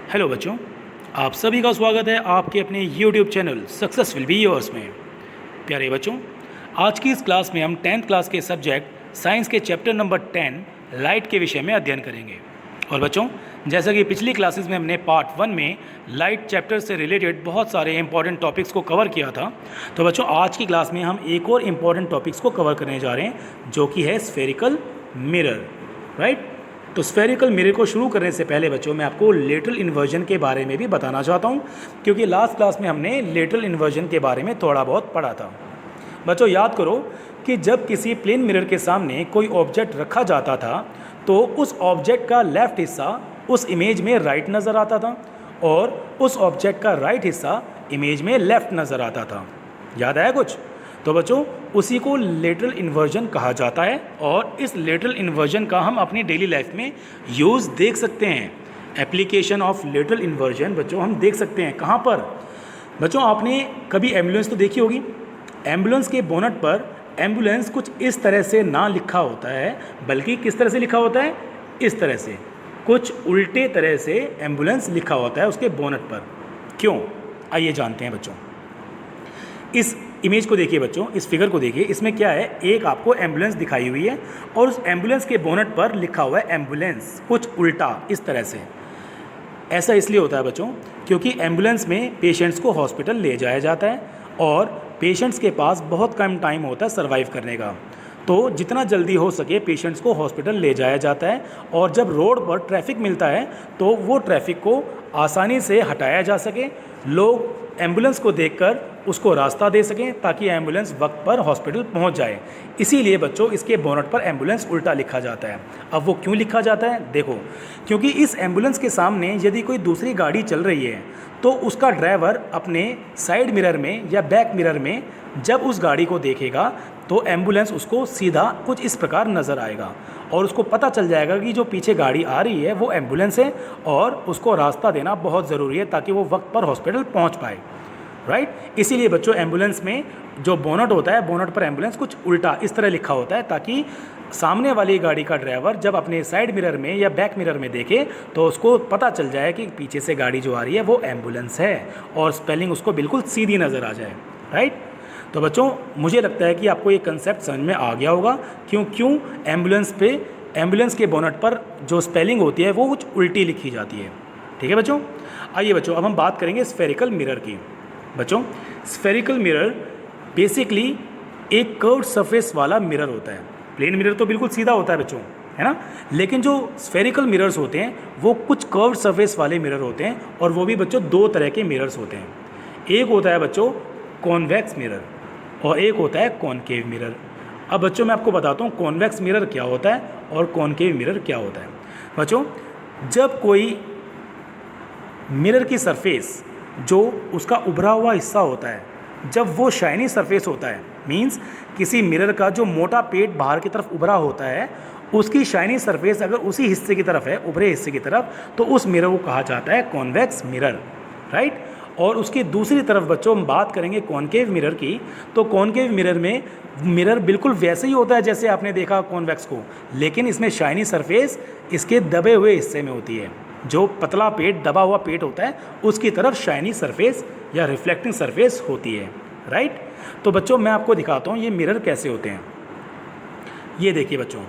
Hello बच्चों, आप सभी का स्वागत है आपके अपने YouTube channel success will be yours में। प्यारे बच्चों, आज की इस क्लास में हम 10th क्लास के सब्जेक्ट साइंस के चैप्टर नंबर 10 लाइट के विषय में अध्ययन करेंगे। और बच्चों, जैसा कि पिछली क्लासेस में हमने पार्ट 1 में लाइट चैप्टर से रिलेटेड बहुत सारे इंपॉर्टेंट टॉपिक्स को कवर किया था, तो बच्चों आज की क्लास में हम एक और इम्पॉर्टेंट टॉपिक्स को कवर करने जा रहे हैं, जो कि है स्फेरिकल मिरर। राइट। तो स्फेरिकल मिरर को शुरू करने से पहले बच्चों मैं आपको लेटरल इन्वर्जन के बारे में भी बताना चाहता हूँ, क्योंकि लास्ट क्लास में हमने लेटरल इन्वर्जन के बारे में थोड़ा बहुत पढ़ा था। बच्चों याद करो कि जब किसी प्लेन मिरर के सामने कोई ऑब्जेक्ट रखा जाता था तो उस ऑब्जेक्ट का लेफ्ट हिस्सा उस इमेज में राइट नज़र आता था और उस ऑब्जेक्ट का राइट हिस्सा इमेज में लेफ्ट नज़र आता था। याद आया कुछ? तो बच्चों उसी को लेटरल इन्वर्जन कहा जाता है और इस लेटरल इन्वर्जन का हम अपनी डेली लाइफ में यूज़ देख सकते हैं। एप्लीकेशन ऑफ लेटरल इन्वर्जन बच्चों हम देख सकते हैं कहाँ पर? बच्चों आपने कभी एम्बुलेंस तो देखी होगी। एम्बुलेंस के बोनट पर एम्बुलेंस कुछ इस तरह से ना लिखा होता है, बल्कि किस तरह से लिखा होता है? इस तरह से, कुछ उल्टे तरह से एम्बुलेंस लिखा होता है उसके बोनट पर। क्यों? आइए जानते हैं बच्चों। इस इमेज को देखिए बच्चों, इस फिगर को देखिए। इसमें क्या है? एक आपको एम्बुलेंस दिखाई हुई है और उस एम्बुलेंस के बोनट पर लिखा हुआ है एम्बुलेंस, कुछ उल्टा इस तरह से। ऐसा इसलिए होता है बच्चों क्योंकि एम्बुलेंस में पेशेंट्स को हॉस्पिटल ले जाया जाता है और पेशेंट्स के पास बहुत कम टाइम होता है सर्वाइव करने का। तो जितना जल्दी हो सके पेशेंट्स को हॉस्पिटल ले जाया जाता है और जब रोड पर ट्रैफिक मिलता है तो वो ट्रैफिक को आसानी से हटाया जा सके, लोग एम्बुलेंस को देखकर उसको रास्ता दे सकें ताकि एम्बुलेंस वक्त पर हॉस्पिटल पहुंच जाए। इसीलिए बच्चों इसके बोनट पर एम्बुलेंस उल्टा लिखा जाता है। अब वो क्यों लिखा जाता है? देखो, क्योंकि इस एम्बुलेंस के सामने यदि कोई दूसरी गाड़ी चल रही है तो उसका ड्राइवर अपने साइड मिरर में या बैक मिरर में जब उस गाड़ी को देखेगा तो एम्बुलेंस उसको सीधा कुछ इस प्रकार नज़र आएगा और उसको पता चल जाएगा कि जो पीछे गाड़ी आ रही है वो एम्बुलेंस है और उसको रास्ता देना बहुत ज़रूरी है ताकि वो वक्त पर हॉस्पिटल पहुंच पाए। राइट। इसीलिए बच्चों एम्बुलेंस में जो बोनट होता है, बोनट पर एम्बुलेंस कुछ उल्टा इस तरह लिखा होता है ताकि सामने वाली गाड़ी का ड्राइवर जब अपने साइड मिरर में या बैक मिरर में देखे तो उसको पता चल जाए कि पीछे से गाड़ी जो आ रही है वो एम्बुलेंस है और स्पेलिंग उसको बिल्कुल सीधी नज़र आ जाए। राइट। तो बच्चों मुझे लगता है कि आपको ये कंसेप्ट समझ में आ गया होगा क्यों एम्बुलेंस के बोनट पर जो स्पेलिंग होती है वो कुछ उल्टी लिखी जाती है। ठीक है बच्चों। आइए बच्चों अब हम बात करेंगे स्फेरिकल मिरर की। बच्चों स्फेरिकल मिरर बेसिकली एक कर्व्ड सरफेस वाला मिरर होता है। प्लेन मिरर तो बिल्कुल सीधा होता है बच्चों, है ना, लेकिन जो स्फेरिकल मिरर्स होते हैं वो कुछ कर्व्ड सरफेस वाले मिरर होते हैं और वो भी बच्चों दो तरह के मिरर्स होते हैं। एक होता है बच्चों कॉन्वेक्स मिरर और एक होता है कॉनकेव मिरर। अब बच्चों मैं आपको बताता हूँ कॉन्वेक्स मिरर क्या होता है और कॉनकेव मिरर क्या होता है। बच्चों जब कोई मिरर की सरफेस जो उसका उभरा हुआ हिस्सा होता है, जब वो शाइनी सरफेस होता है, मींस किसी मिरर का जो मोटा पेट बाहर की तरफ उभरा होता है उसकी शाइनी सरफेस अगर उसी हिस्से की तरफ है, उभरे हिस्से की तरफ, तो उस मिरर को कहा जाता है कॉन्वेक्स मिरर। राइट। और उसकी दूसरी तरफ बच्चों हम बात करेंगे कॉनकेव मिरर की, तो कॉनकेव मिरर में मिरर बिल्कुल वैसे ही होता है जैसे आपने देखा कॉन्वेक्स को, लेकिन इसमें शाइनी सरफेस इसके दबे हुए हिस्से में होती है। जो पतला पेट, दबा हुआ पेट होता है उसकी तरफ शाइनी सरफेस या रिफ्लेक्टिंग सरफेस होती है। राइट। तो बच्चों मैं आपको दिखाता हूँ ये मिरर कैसे होते हैं। ये देखिए बच्चों,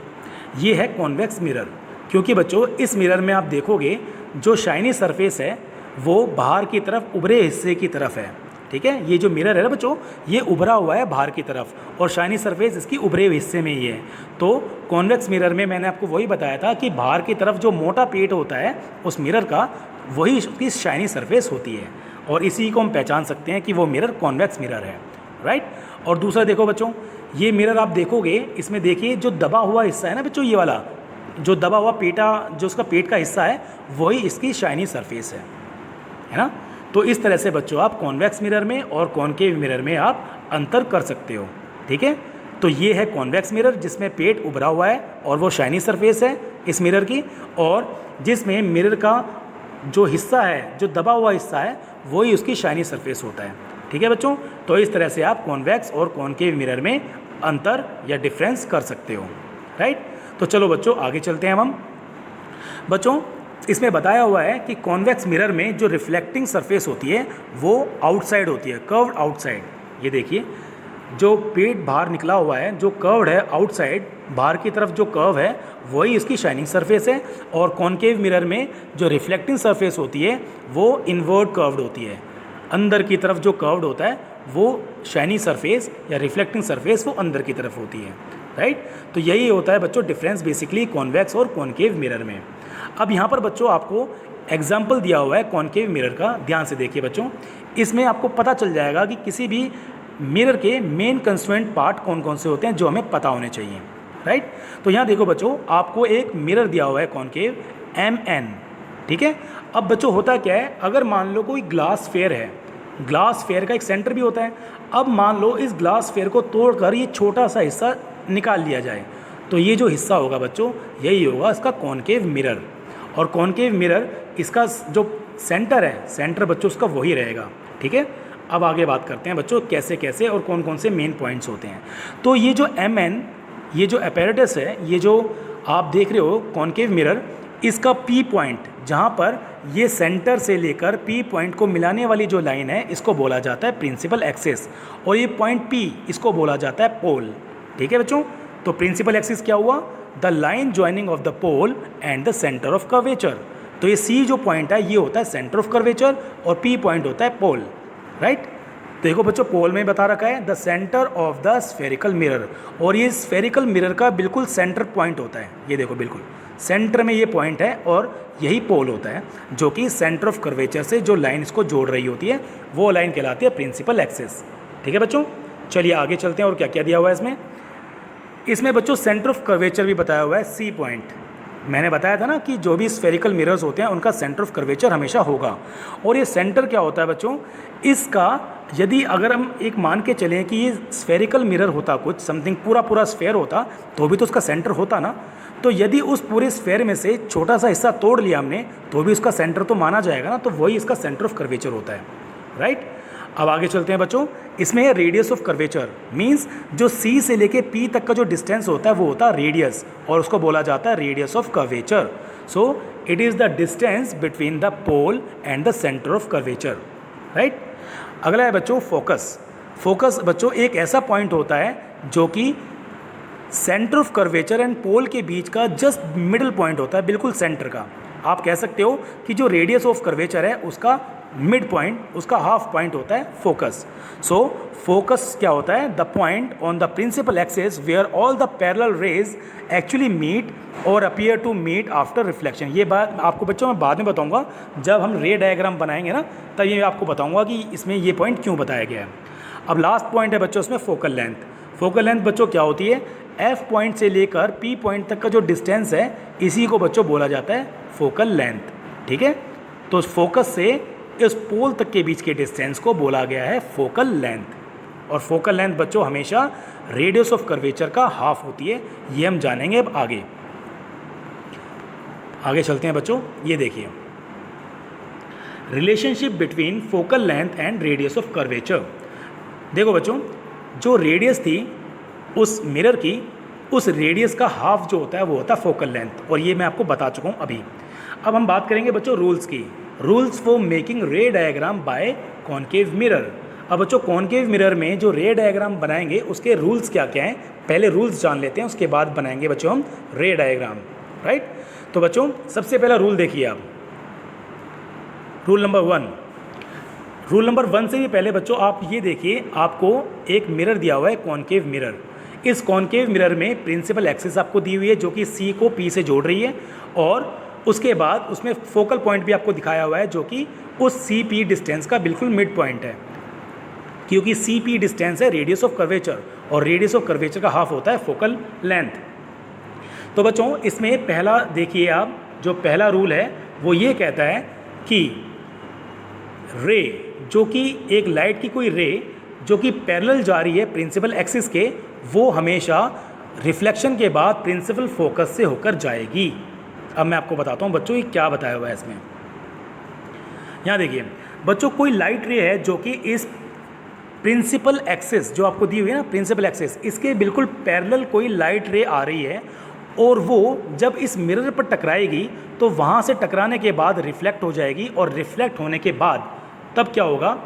ये है कॉन्वेक्स मिरर, क्योंकि बच्चों इस मिरर में आप देखोगे जो शाइनी सरफेस है वो बाहर की तरफ उभरे हिस्से की तरफ है। ठीक है, ये जो मिरर है ना बच्चों ये उभरा हुआ है बाहर की तरफ और शाइनी सरफेस इसकी उभरे हुए हिस्से में ही है। तो कॉन्वेक्स मिरर में मैंने आपको वही बताया था कि बाहर की तरफ जो मोटा पेट होता है उस मिरर का, वही उसकी शाइनी सरफेस होती है और इसी को हम पहचान सकते हैं कि वो मिरर कॉन्वेक्स मिरर है। राइट। और दूसरा देखो बच्चों, ये मिरर आप देखोगे इसमें देखिए जो दबा हुआ हिस्सा है ना बच्चों, ये वाला जो दबा हुआ पेटा जो उसका पेट का हिस्सा है वही इसकी शाइनी सरफेस है ना। तो इस तरह से बच्चों आप कॉन्वेक्स मिरर में और कॉनकेव मिरर में आप अंतर कर सकते हो। ठीक है। तो ये है कॉन्वेक्स मिरर जिसमें पेट उभरा हुआ है और वो शाइनी सरफेस है इस मिरर की, और जिसमें मिरर का जो हिस्सा है, जो दबा हुआ हिस्सा है, वही उसकी शाइनी सरफेस होता है। ठीक है बच्चों। तो इस तरह से आप कॉन्वेक्स और कॉनकेव मिरर में अंतर या डिफरेंस कर सकते हो। राइट। तो चलो बच्चों आगे चलते हैं हम। बच्चों इसमें बताया हुआ है कि कॉन्वेक्स मिरर में जो रिफ्लेक्टिंग सरफेस होती है वो आउटसाइड होती है, कर्व्ड आउटसाइड। ये देखिए जो पेट बाहर निकला हुआ है, जो कर्व्ड है आउटसाइड, बाहर की तरफ जो कर्व है वही इसकी शाइनिंग सरफेस है। और कॉन्केव मिरर में जो रिफ्लेक्टिंग सरफेस होती है वो इनवर्ट कर्व्ड होती है, अंदर की तरफ जो कर्व्ड होता है वो शाइनी सरफेस या रिफ्लेक्टिंग सरफेस वो अंदर की तरफ होती है, राइट। तो यही होता है बच्चों डिफरेंस बेसिकली कॉन्वेक्स और कॉन्केव मिरर में। अब यहाँ पर बच्चों आपको एग्जाम्पल दिया हुआ है कॉन्केव मिरर का, ध्यान से देखिए बच्चों। इसमें आपको पता चल जाएगा कि किसी भी मिरर के मेन कंस्ट्रेंट पार्ट कौन कौन से होते हैं जो हमें पता होने चाहिए, राइट। तो यहाँ देखो बच्चों, आपको एक मिरर दिया हुआ है कॉन्केव MN, ठीक है। अब बच्चों होता क्या है, अगर मान लो कोई ग्लास फेयर है, ग्लास फेयर का एक सेंटर भी होता है। अब मान लो इस ग्लास फेयर को तोड़कर ये छोटा सा हिस्सा निकाल लिया जाए, तो ये जो हिस्सा होगा बच्चों यही होगा इसका कॉन्केव मिरर। और कॉन्केव मिरर इसका जो सेंटर है, सेंटर बच्चों उसका वही रहेगा, ठीक है। अब आगे बात करते हैं बच्चों कैसे कैसे और कौन कौन से मेन पॉइंट्स होते हैं। तो ये जो MN, ये जो अपैरेटस है, ये जो आप देख रहे हो कॉन्केव मिरर, इसका P पॉइंट, जहाँ पर ये सेंटर से लेकर P पॉइंट को मिलाने वाली जो लाइन है इसको बोला जाता है प्रिंसिपल एक्सिस, और ये पॉइंट P इसको बोला जाता है पोल, ठीक है बच्चों। तो प्रिंसिपल एक्सिस क्या हुआ, the line joining of the pole and the centre of curvature. तो ये C जो पॉइंट है ये होता है सेंटर ऑफ कर्वेचर और P पॉइंट होता है पोल, राइट। देखो बच्चों पोल में बता रखा है the centre of the spherical mirror, और ये स्फेरिकल मिरर का बिल्कुल सेंटर पॉइंट होता है। ये देखो बिल्कुल सेंटर में ये पॉइंट है और यही पोल होता है, जो कि सेंटर ऑफ कर्वेचर से जो लाइन इसको जोड़ रही होती है वो लाइन कहलाती है प्रिंसिपल एक्सिस, ठीक है बच्चों। चलिए आगे चलते हैं और क्या क्या दिया हुआ है इसमें। इसमें बच्चों सेंटर ऑफ कर्वेचर भी बताया हुआ है C पॉइंट। मैंने बताया था ना कि जो भी स्फेरिकल मिरर्स होते हैं उनका सेंटर ऑफ कर्वेचर हमेशा होगा। और ये सेंटर क्या होता है बच्चों, इसका यदि अगर हम एक मान के चलें कि ये स्फेरिकल मिरर होता, कुछ समथिंग पूरा स्फेयर होता, तो भी तो उसका सेंटर होता ना। तो यदि उस पूरे स्फेयर में से छोटा सा हिस्सा तोड़ लिया हमने तो भी उसका सेंटर तो माना जाएगा ना, तो वही इसका सेंटर ऑफ कर्वेचर होता है, राइट। अब आगे चलते हैं बच्चों। इसमें है रेडियस ऑफ कर्वेचर, मींस जो C से लेके P तक का जो डिस्टेंस होता है वो होता है रेडियस, और उसको बोला जाता है radius of curvature. So it is the distance between the pole and the centre of curvature, right. अगला है बच्चों फोकस। फोकस बच्चों एक ऐसा पॉइंट होता है जो कि centre of curvature and pole के बीच का जस्ट मिडिल पॉइंट होता है, बिल्कुल सेंटर का। आप कह सकते हो कि जो रेडियस ऑफ कर्वेचर है उसका मिड पॉइंट, उसका हाफ पॉइंट होता है फोकस। सो फोकस क्या होता है, the point on the principal axis where all the parallel rays actually meet और appear to meet after reflection. ये बात आपको बच्चों मैं बाद में बताऊंगा, जब हम रे डायग्राम बनाएंगे ना तब ये आपको बताऊंगा कि इसमें ये पॉइंट क्यों बताया गया है। अब लास्ट पॉइंट है बच्चों इसमें फोकल लेंथ। फोकल लेंथ बच्चों क्या होती है, F पॉइंट से लेकर P पॉइंट तक का जो डिस्टेंस है इसी को बच्चों बोला जाता है फोकल लेंथ, ठीक है। तो फोकस से इस पोल तक के बीच के डिस्टेंस को बोला गया है फोकल लेंथ, और फोकल लेंथ बच्चों हमेशा रेडियस ऑफ कर्वेचर का हाफ होती है, ये हम जानेंगे अब आगे। आगे चलते हैं बच्चों, ये देखिए relationship between focal length and radius of curvature. देखो बच्चों जो रेडियस थी उस मिरर की, उस रेडियस का हाफ जो होता है वो होता है फोकल लेंथ, और ये मैं आपको बता चुका हूँ अभी। अब हम बात करेंगे बच्चों रूल्स की, rules for making ray diagram by concave mirror. अब बच्चों कॉन्केव मिरर में जो रे डायग्राम बनाएंगे उसके रूल्स क्या क्या हैं, पहले रूल्स जान लेते हैं, उसके बाद बनाएंगे बच्चों हम रे डायग्राम, राइट। तो बच्चों सबसे पहला रूल देखिए आप, रूल नंबर 1। रूल नंबर 1 से भी पहले बच्चों आप ये देखिए, आपको एक मिरर दिया हुआ है कॉन्केव मिरर। इस कॉन्केव मिरर में प्रिंसिपल एक्सिस आपको दी हुई है जो कि C को P से जोड़ रही है, और उसके बाद उसमें फोकल पॉइंट भी आपको दिखाया हुआ है जो कि उस CP डिस्टेंस का बिल्कुल मिड पॉइंट है, क्योंकि CP डिस्टेंस है रेडियस ऑफ कर्वेचर, और रेडियस ऑफ कर्वेचर का हाफ होता है फोकल लेंथ। तो बच्चों इसमें पहला देखिए आप, जो पहला रूल है वो ये कहता है कि रे, जो कि एक लाइट की कोई रे जो कि पैरेलल जा रही है प्रिंसिपल एक्सिस के, वो हमेशा रिफ्लेक्शन के बाद प्रिंसिपल फोकस से होकर जाएगी। अब मैं आपको बताता हूँ बच्चों ये क्या बताया हुआ है इसमें। यहाँ देखिए बच्चों कोई लाइट रे है जो कि इस प्रिंसिपल एक्सिस जो आपको दी हुई है ना, प्रिंसिपल एक्सिस, इसके बिल्कुल पैरेलल कोई लाइट रे आ रही है, और वो जब इस मिरर पर टकराएगी तो वहाँ से टकराने के बाद रिफ्लेक्ट हो जाएगी, और रिफ्लेक्ट होने के बाद तब क्या होगा,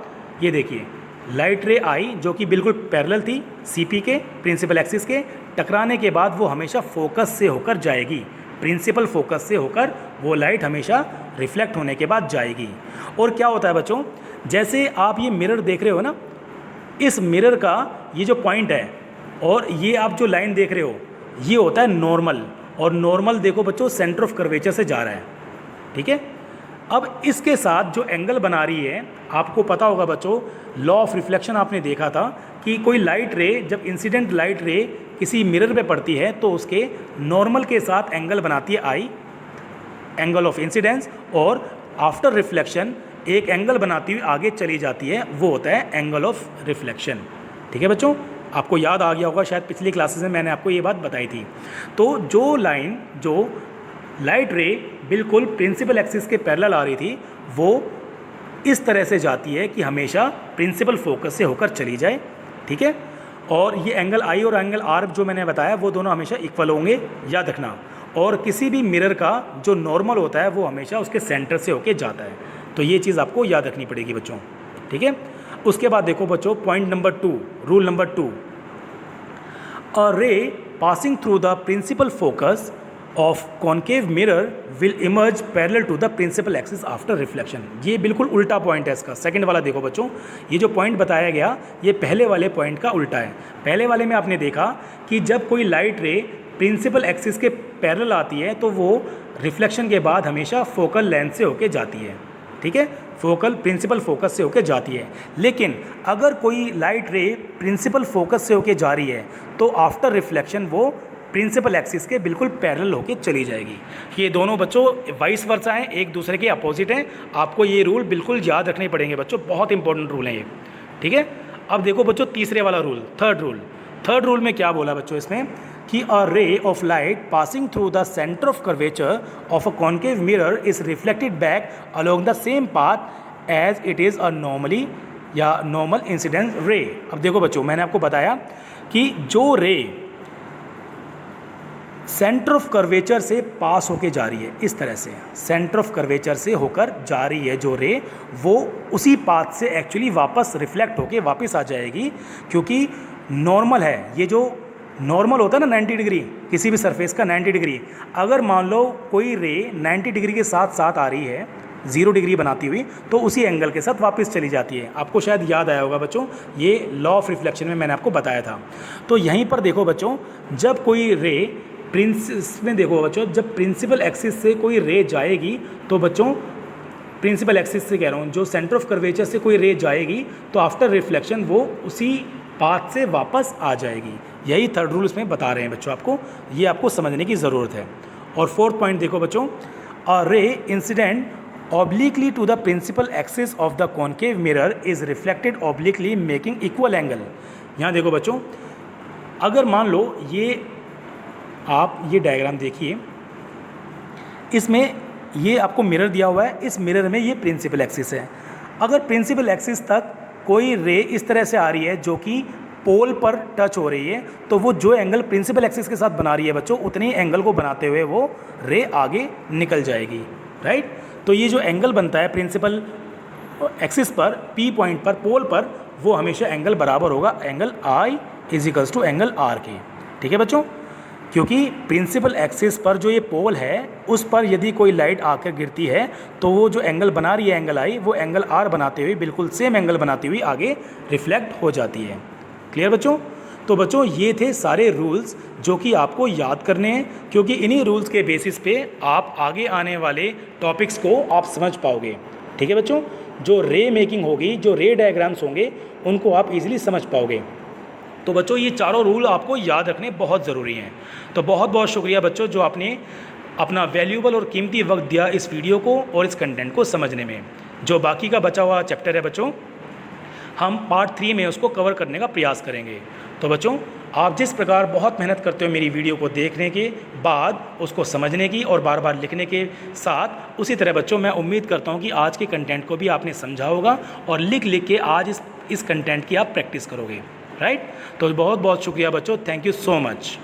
ये देखिए लाइट रे आई जो कि बिल्कुल पैरेलल थी सीपी के प्रिंसिपल एक्सिस के, टकराने के बाद वो हमेशा फोकस से होकर जाएगी, प्रिंसिपल फोकस से होकर वो लाइट हमेशा रिफ्लेक्ट होने के बाद जाएगी। और क्या होता है बच्चों, जैसे आप ये मिरर देख रहे हो ना, इस मिरर का ये जो पॉइंट है और ये आप जो लाइन देख रहे हो ये होता है नॉर्मल, और नॉर्मल देखो बच्चों सेंटर ऑफ कर्वेचर से जा रहा है, ठीक है। अब इसके साथ जो एंगल बना रही है, आपको पता होगा बच्चों लॉ ऑफ रिफ्लेक्शन आपने देखा था कि कोई लाइट रे जब इंसिडेंट लाइट रे किसी मिरर पे पड़ती है तो उसके नॉर्मल के साथ एंगल बनाती है आई, एंगल ऑफ इंसिडेंस, और आफ्टर रिफ्लेक्शन एक एंगल बनाती हुई आगे चली जाती है, वो होता है एंगल ऑफ रिफ्लेक्शन, ठीक है बच्चों। आपको याद आ गया होगा, शायद पिछली क्लासेस में मैंने आपको ये बात बताई थी। तो जो लाइन जो लाइट रे बिल्कुल प्रिंसिपल एक्सिस के पैरेलल आ रही थी वो इस तरह से जाती है कि हमेशा प्रिंसिपल फोकस से होकर चली जाए, ठीक है। और ये एंगल आई और एंगल आर जो मैंने बताया वो दोनों हमेशा इक्वल होंगे, याद रखना। और किसी भी मिरर का जो नॉर्मल होता है वो हमेशा उसके सेंटर से होके जाता है, तो ये चीज़ आपको याद रखनी पड़ेगी बच्चों, ठीक है। उसके बाद देखो बच्चों point number 2, rule number 2, a ray passing through the principal focus of concave mirror will emerge parallel to the principal axis after reflection. ये बिल्कुल उल्टा पॉइंट है इसका, सेकंड वाला देखो बच्चों, ये जो पॉइंट बताया गया ये पहले वाले पॉइंट का उल्टा है। पहले वाले में आपने देखा कि जब कोई लाइट रे प्रिंसिपल एक्सिस के पैरेलल आती है तो वो रिफ्लेक्शन के बाद हमेशा फोकल लेंथ से होके जाती है, ठीक है, फोकल प्रिंसिपल फोकस से होके जाती है। लेकिन अगर कोई लाइट रे प्रिंसिपल फोकस से होके जा रही है तो आफ्टर रिफ्लेक्शन वो प्रिंसिपल एक्सिस के बिल्कुल पैरेलल होके चली जाएगी। ये दोनों बच्चों वाइस वर्सा हैं, एक दूसरे के अपोजिट हैं। आपको ये रूल बिल्कुल याद रखने पड़ेंगे बच्चों, बहुत इंपॉर्टेंट रूल है ये, ठीक है। अब देखो बच्चों तीसरे वाला रूल, थर्ड रूल में क्या बोला बच्चों इसमें कि a ray of light passing through the centre of curvature of a concave mirror is reflected back along the same path as it is a normally या नॉर्मल इंसिडेंस रे। अब देखो बच्चों मैंने आपको बताया कि जो रे सेंटर ऑफ कर्वेचर से पास होके जा रही है, इस तरह से सेंटर ऑफ कर्वेचर से होकर जा रही है जो रे, वो उसी पाथ से एक्चुअली वापस रिफ्लेक्ट होके वापस आ जाएगी, क्योंकि नॉर्मल है। ये जो नॉर्मल होता है ना 90 डिग्री, किसी भी सरफेस का 90 डिग्री, अगर मान लो कोई रे 90 डिग्री के साथ साथ आ रही है 0 डिग्री बनाती हुई, तो उसी एंगल के साथ वापस चली जाती है। आपको शायद याद आया होगा बच्चों, ये लॉ ऑफ रिफ्लेक्शन में मैंने आपको बताया था। तो यहीं पर देखो बच्चों, जब कोई रे में देखो बच्चों, जब प्रिंसिपल एक्सिस से कोई रे जाएगी तो बच्चों, प्रिंसिपल एक्सिस से कह रहा हूँ, जो सेंटर ऑफ कर्वेचर से कोई रे जाएगी तो आफ्टर रिफ्लेक्शन वो उसी पाथ से वापस आ जाएगी। यही थर्ड रूल इसमें बता रहे हैं बच्चों आपको, ये आपको समझने की ज़रूरत है। और फोर्थ पॉइंट देखो बच्चों, a ray incident obliquely to the principal axis of the concave mirror is reflected obliquely making equal angle. यहाँ देखो बच्चों, अगर मान लो ये आप ये डायग्राम देखिए, इसमें ये आपको मिरर दिया हुआ है, इस मिरर में ये प्रिंसिपल एक्सिस है। अगर प्रिंसिपल एक्सिस तक कोई रे इस तरह से आ रही है जो कि पोल पर टच हो रही है, तो वो जो एंगल प्रिंसिपल एक्सिस के साथ बना रही है बच्चों, उतनी एंगल को बनाते हुए वो रे आगे निकल जाएगी, राइट। तो ये जो एंगल बनता है प्रिंसिपल एक्सिस पर, पी पॉइंट पर, पोल पर, वो हमेशा एंगल बराबर होगा angle I is equals to angle R के, ठीक है बच्चों। क्योंकि प्रिंसिपल एक्सिस पर जो ये पोल है उस पर यदि कोई लाइट आकर गिरती है तो वो जो एंगल बना रही है एंगल आई, वो एंगल आर बनाते हुए बिल्कुल सेम एंगल बनाती हुई आगे रिफ्लेक्ट हो जाती है। क्लियर बच्चों। तो बच्चों ये थे सारे रूल्स जो कि आपको याद करने हैं, क्योंकि इन्हीं रूल्स के बेसिस पे आप आगे आने वाले टॉपिक्स को आप समझ पाओगे, ठीक है बच्चों। जो रे मेकिंग होगी, जो रे डायग्राम्स होंगे, उनको आप इजीली समझ पाओगे। तो बच्चों ये चारों रूल आपको याद रखने बहुत ज़रूरी हैं। तो बहुत बहुत शुक्रिया बच्चों जो आपने अपना वैल्यूबल और कीमती वक्त दिया इस वीडियो को और इस कंटेंट को समझने में। जो बाकी का बचा हुआ चैप्टर है बच्चों, हम पार्ट 3 में उसको कवर करने का प्रयास करेंगे। तो बच्चों आप जिस प्रकार बहुत मेहनत करते हो मेरी वीडियो को देखने के बाद उसको समझने की और बार बार लिखने के साथ, उसी तरह बच्चों मैं उम्मीद करता हूँ कि आज के कंटेंट को भी आपने समझा होगा और लिख लिख के आज इस कंटेंट की आप प्रैक्टिस करोगे, राइट। तो बहुत बहुत शुक्रिया बच्चों, थैंक यू सो मच।